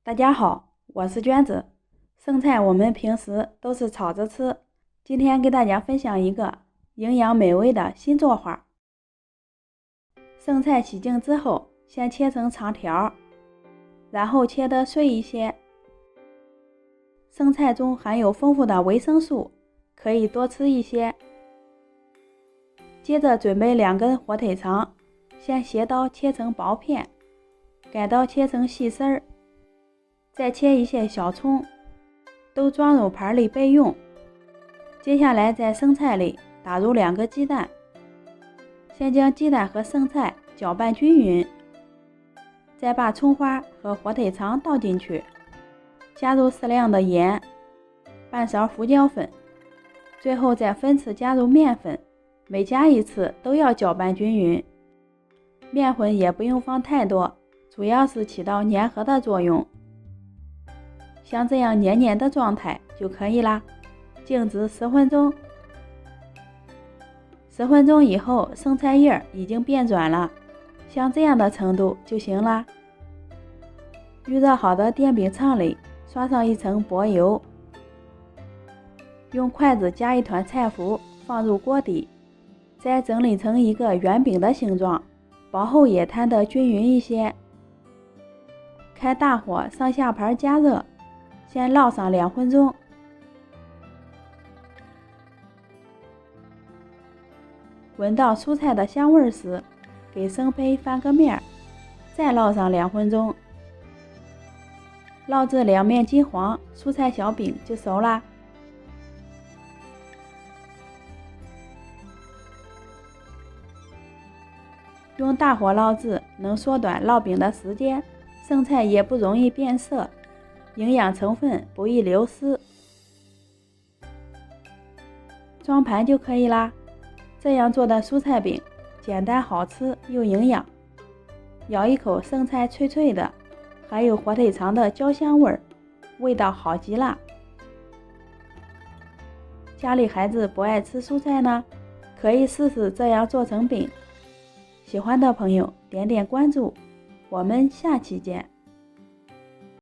大家好，我是娟子。生菜我们平时都是炒着吃，今天给大家分享一个营养美味的新做法。生菜洗净之后，先切成长条，然后切得碎一些。生菜中含有丰富的维生素，可以多吃一些。接着准备2根火腿肠，先斜刀切成薄片，改刀切成细丝儿。再切一些小葱，都装入盘里备用。接下来在生菜里打入2个鸡蛋，先将鸡蛋和生菜搅拌均匀，再把葱花和火腿肠倒进去，加入适量的盐，半勺胡椒粉，最后再分次加入面粉，每加一次都要搅拌均匀。面粉也不用放太多，主要是起到粘合的作用。像这样黏黏的状态就可以啦，静置10分钟。10分钟以后，生菜叶已经变软了，像这样的程度就行啦。预热好的电饼铛里刷上一层薄油，用筷子夹一团菜脯放入锅底，再整理成一个圆饼的形状，薄厚也摊得均匀一些。开大火上下盘加热，先烙上2分钟，闻到蔬菜的香味时，给生胚翻个面，再烙上2分钟，烙至两面金黄，蔬菜小饼就熟啦。用大火烙制能缩短烙饼的时间，生菜也不容易变色，营养成分不易流失。装盘就可以啦。这样做的蔬菜饼简单好吃又营养，咬一口生菜脆脆的，还有火腿肠的焦香味儿，味道好极了。家里孩子不爱吃蔬菜呢，可以试试这样做成饼。喜欢的朋友点点关注，我们下期见。